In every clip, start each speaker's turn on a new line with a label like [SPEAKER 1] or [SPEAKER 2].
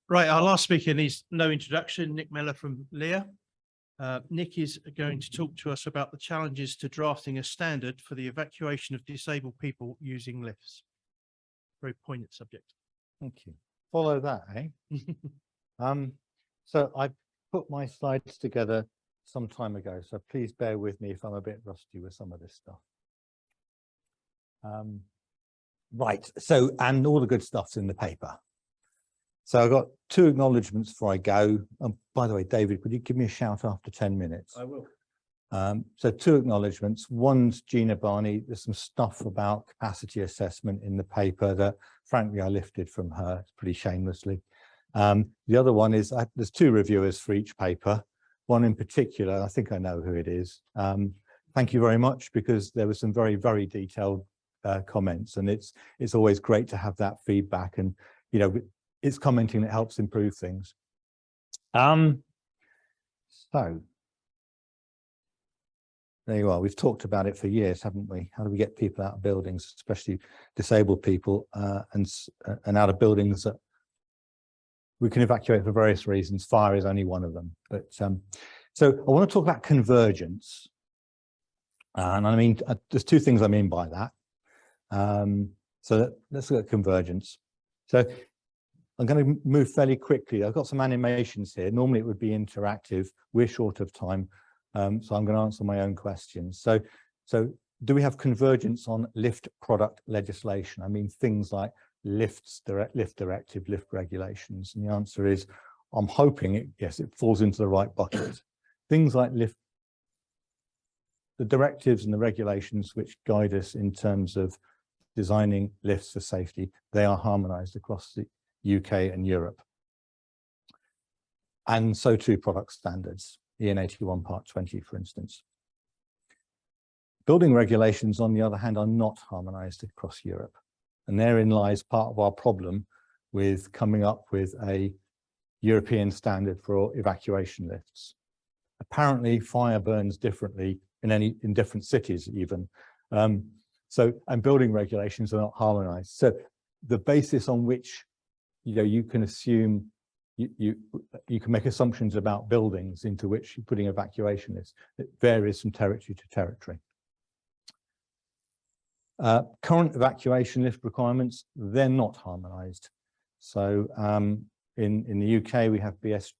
[SPEAKER 1] Right, our last speaker needs no introduction, Nick Mellor from Lear. Nick is going to talk to us about the challenges to drafting a standard for the evacuation of disabled people using lifts. Very poignant subject.
[SPEAKER 2] Thank you. Follow that, eh? So I put my slides together some time ago, so please bear with me if I'm a bit rusty with some of this stuff. Right, so, and all the good stuff's in the paper. So I've got two acknowledgements before I go. By the way, David, could you give me a shout after 10 minutes?
[SPEAKER 1] I will.
[SPEAKER 2] So two acknowledgements. One's Gina Barney. There's some stuff about capacity assessment in the paper that, frankly, I lifted from her pretty shamelessly. The other one is, there's two reviewers for each paper. One in particular, I think I know who it is. Thank you very much, because there were some very, very detailed comments, and it's always great to have that feedback, and you know, it's commenting that helps improve things. So there you are. We've talked about it for years, haven't we? How do we get people out of buildings, especially disabled people, and out of buildings that we can evacuate for various reasons? Fire is only one of them. But so I want to talk about convergence, and I mean, there's two things I mean by that. So let's look at convergence. So I'm going to move fairly quickly. I've got some animations here. Normally it would be interactive. We're short of time, so I'm going to answer my own questions. So do we have convergence on lift product legislation? I mean, things like lift directive, lift regulations. And the answer is, I'm hoping yes, it falls into the right bucket. Things like the directives and the regulations which guide us in terms of designing lifts for safety, they are harmonized across the UK and Europe. And so too product standards, EN 81 Part 20, for instance. Building regulations, on the other hand, are not harmonized across Europe. And therein lies part of our problem with coming up with a European standard for evacuation lifts. Apparently, fire burns differently in different cities even. And building regulations are not harmonized. So the basis on which you can assume, you can make assumptions about buildings into which you're putting evacuation lifts. It varies from territory to territory. Current evacuation lift requirements, they're not harmonized. So in the UK, we have BS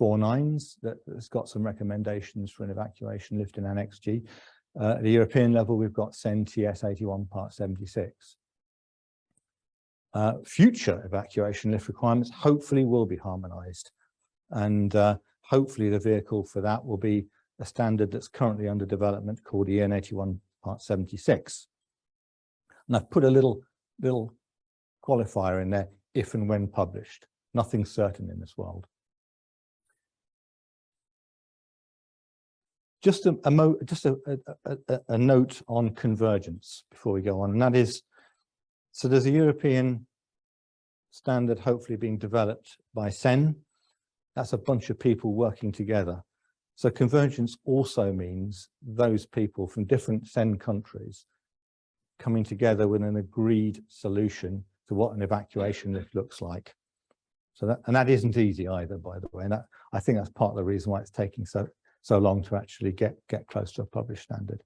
[SPEAKER 2] 49s that's got some recommendations for an evacuation lift in Annex G. At the European level, we've got CEN TS 81 Part 76. Future evacuation lift requirements hopefully will be harmonized, and hopefully the vehicle for that will be a standard that's currently under development called EN 81 Part 76. And I've put a little qualifier in there, if and when published. Nothing's certain in this world. Just a note on convergence before we go on, and that is, so there's a European standard hopefully being developed by CEN. That's a bunch of people working together. So convergence also means those people from different CEN countries coming together with an agreed solution to what an evacuation lift looks like. So that isn't easy either, by the way. And I think that's part of the reason why it's taking so long to actually get close to a published standard.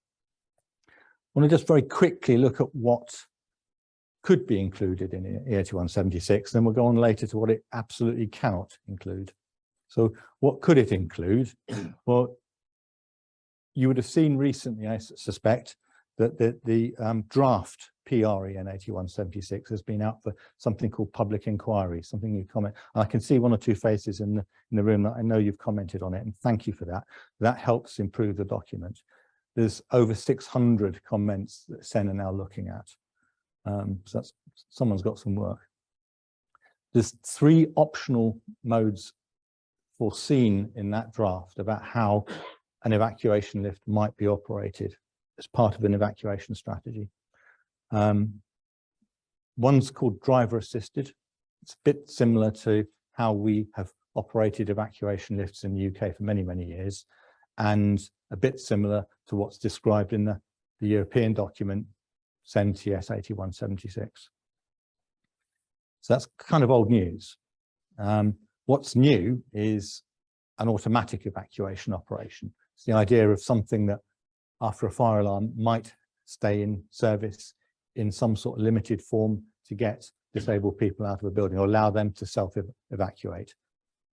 [SPEAKER 2] I want to just very quickly look at what could be included in EN 8176, then we'll go on later to what it absolutely cannot include. So what could it include? Well, you would have seen recently, I suspect, that the draft PREN 8176 has been out for something called public inquiry, something you comment. And I can see one or two faces in the room that I know you've commented on it, and thank you for that. That helps improve the document. There's over 600 comments that CEN are now looking at. So someone's got some work. There's 3 optional modes foreseen in that draft about how an evacuation lift might be operated as part of an evacuation strategy. One's called driver assisted. It's a bit similar to how we have operated evacuation lifts in the UK for many, many years, and a bit similar to what's described in the European document CEN TS 8176. So that's kind of old news. What's new is an automatic evacuation operation. It's the idea of something that after a fire alarm might stay in service in some sort of limited form to get disabled people out of a building or allow them to self-evacuate.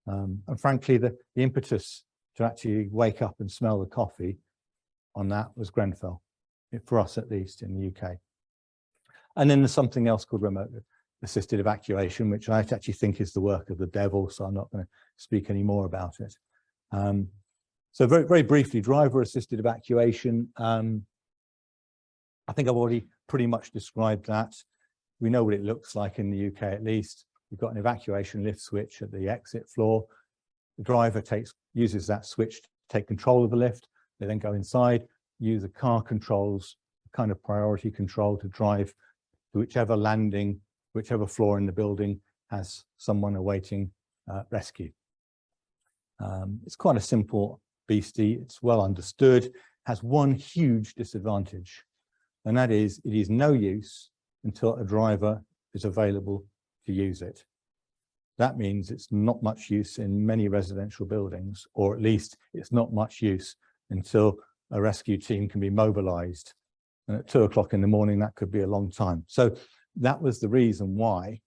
[SPEAKER 2] And frankly, the impetus to actually wake up and smell the coffee on that was Grenfell, for us at least in the UK. And then there's something else called remote assisted evacuation, which I actually think is the work of the devil, so I'm not going to speak any more about it. So very, very briefly, driver assisted evacuation. I think I've already pretty much described that. We know what it looks like in the UK at least. You've got an evacuation lift switch at the exit floor. The driver uses that switch to take control of the lift. They then go inside, use the car controls, kind of priority control to drive to whichever landing, whichever floor in the building has someone awaiting rescue. It's quite a simple beastie. It's well understood, has one huge disadvantage, and that is it is no use until a driver is available to use it. That means it's not much use in many residential buildings, or at least it's not much use until a rescue team can be mobilized. And at 2 o'clock in the morning, that could be a long time. So that was the reason why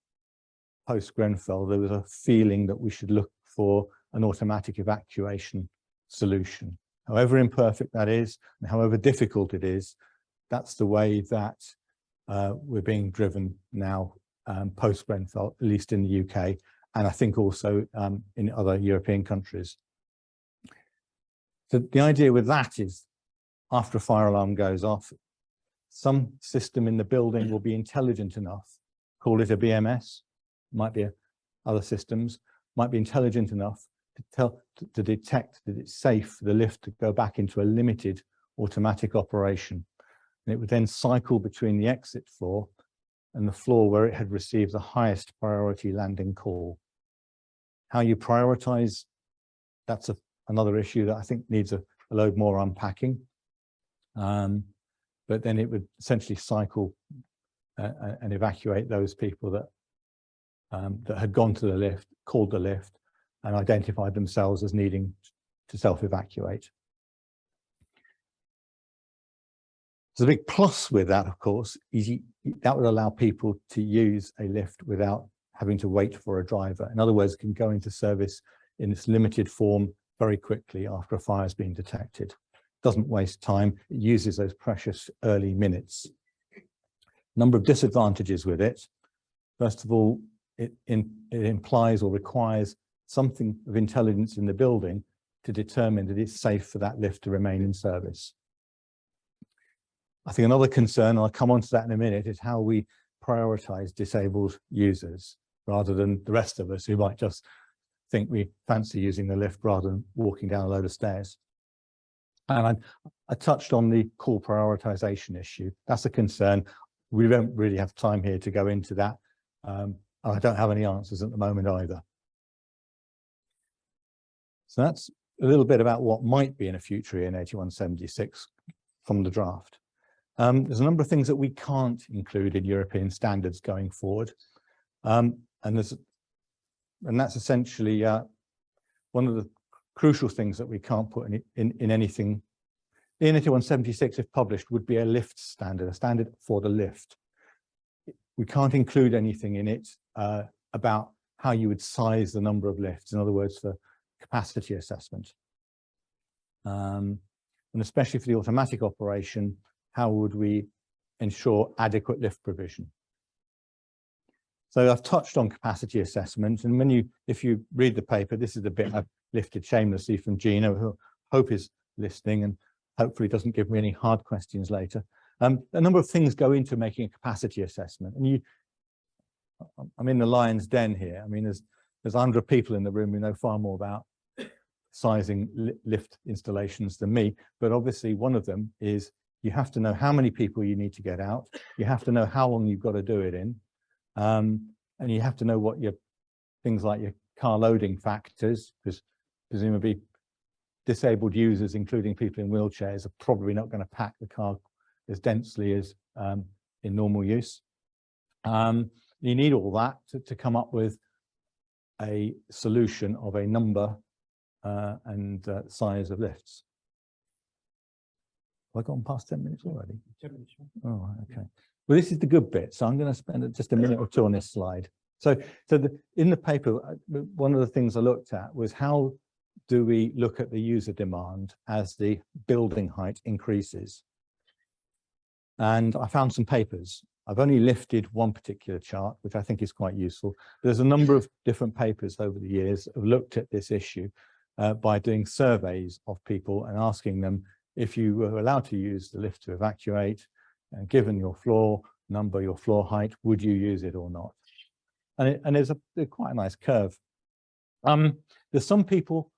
[SPEAKER 2] post-Grenfell, there was a feeling that we should look for an automatic evacuation solution. However imperfect that is, and however difficult it is, that's the way that we're being driven now post-Grenfell, at least in the UK, and I think also in other European countries. So the idea with that is, after a fire alarm goes off, some system in the building will be intelligent enough, call it a BMS, might be other systems, might be intelligent enough to detect that it's safe for the lift to go back into a limited automatic operation. And it would then cycle between the exit floor and the floor where it had received the highest priority landing call. How you prioritize, that's another issue that I think needs a load more unpacking. But then it would essentially cycle and evacuate those people that had gone to the lift, called the lift, and identified themselves as needing to self-evacuate. So the big plus with that, of course, is that would allow people to use a lift without having to wait for a driver. In other words, can go into service in its limited form very quickly after a fire has been detected. Doesn't waste time, it uses those precious early minutes. Number of disadvantages with it. First of all, it implies or requires something of intelligence in the building to determine that it's safe for that lift to remain in service. I think another concern, and I'll come on to that in a minute, is how we prioritize disabled users rather than the rest of us who might just think we fancy using the lift rather than walking down a load of stairs. And I touched on the call prioritization issue. That's a concern. We don't really have time here to go into that. I don't have any answers at the moment either. So that's a little bit about what might be in a future EN 8176 from the draft. There's a number of things that we can't include in European standards going forward. And that's essentially one of the crucial things that we can't put in anything. EN 8176, if published, would be a lift standard, a standard for the lift. We can't include anything in it about how you would size the number of lifts, in other words, for capacity assessment. And especially for the automatic operation, how would we ensure adequate lift provision? So I've touched on capacity assessment, and if you read the paper, this is the bit I've lifted shamelessly from Gina, who I hope is listening and hopefully doesn't give me any hard questions later. A number of things go into making a capacity assessment, and I'm in the lion's den here. I mean, there's 100 people in the room who know far more about sizing lift installations than me, but obviously one of them is you have to know how many people you need to get out, you have to know how long you've got to do it in, and you have to know what your things like your car loading factors, because presumably disabled users, including people in wheelchairs, are probably not going to pack the car as densely as in normal use. You need all that to come up with a solution of a number and size of lifts. Have I gone past 10 minutes already?
[SPEAKER 1] 10 minutes.
[SPEAKER 2] Oh, okay. Well, this is the good bit. So I'm going to spend just a minute or two on this slide. So in the paper, one of the things I looked at was how do we look at the user demand as the building height increases? And I found some papers. I've only lifted one particular chart, which I think is quite useful. There's a number of different papers over the years that have looked at this issue by doing surveys of people and asking them, if you were allowed to use the lift to evacuate, and given your floor number, your floor height, would you use it or not? And there's quite a nice curve. There's some people,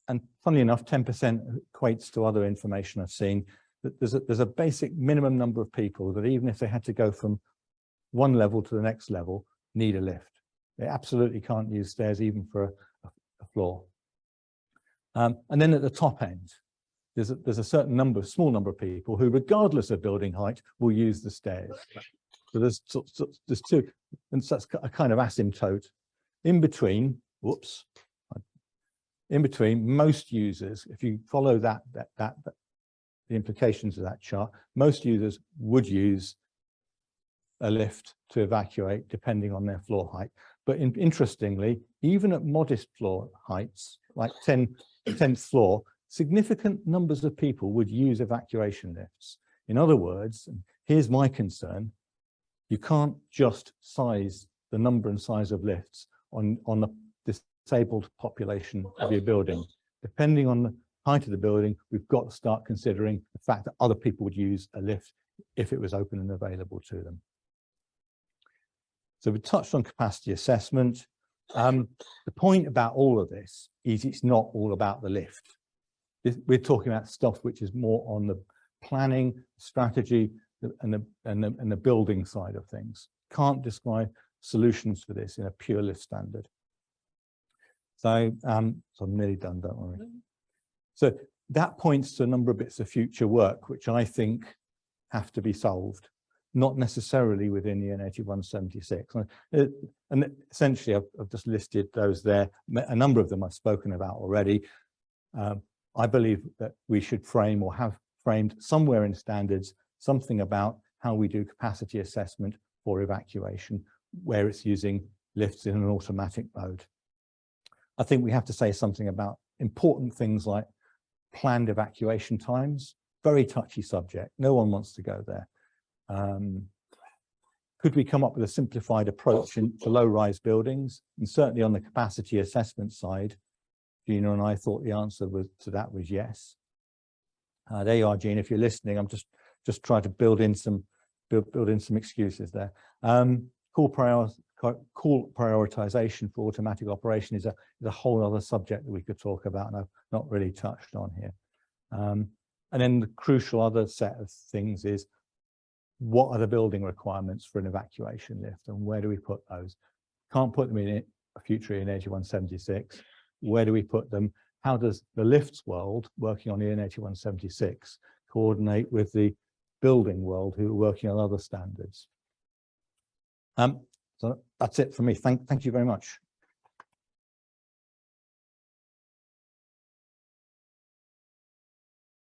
[SPEAKER 2] and funnily enough, 10% equates to other information I've seen, that there's a basic minimum number of people that even if they had to go from one level to the next level, need a lift. They absolutely can't use stairs even for a floor. And then at the top end, there's a certain number, small number of people who, regardless of building height, will use the stairs. So there's two, and so that's a kind of asymptote. In between, whoops, in between, most users, if you follow the implications of that chart, most users would use a lift to evacuate depending on their floor height. But interestingly, even at modest floor heights, like 10th floor, significant numbers of people would use evacuation lifts. In other words, and here's my concern, you can't just size the number and size of lifts on the disabled population of your building. Depending on the height of the building, we've got to start considering the fact that other people would use a lift if it was open and available to them. So we touched on capacity assessment. The point about all of this is it's not all about the lift. We're talking about stuff which is more on the planning, strategy, and the building side of things. Can't describe solutions for this in a pure lift standard. So, I'm nearly done, don't worry. So that points to a number of bits of future work, which I think have to be solved, not necessarily within the NH 176. And essentially, I've just listed those there. A number of them I've spoken about already. I believe that we should frame or have framed somewhere in standards something about how we do capacity assessment for evacuation, where it's using lifts in an automatic mode. I think we have to say something about important things like planned evacuation times, very touchy subject. No one wants to go there. Could we come up with a simplified approach to low-rise buildings? And certainly on the capacity assessment side, Gina and I thought the answer to that was yes. There you are, Gina. If you're listening, I'm just trying to build in some excuses there. Call prioritization for automatic operation is a whole other subject that we could talk about, and I've not really touched on here. And then the crucial other set of things is, what are the building requirements for an evacuation lift, and where do we put those? Can't put them in a future NH 176. Where do we put them? How does the lifts world working on the NH 176 coordinate with the building world who are working on other standards? So that's it for me. Thank you very much.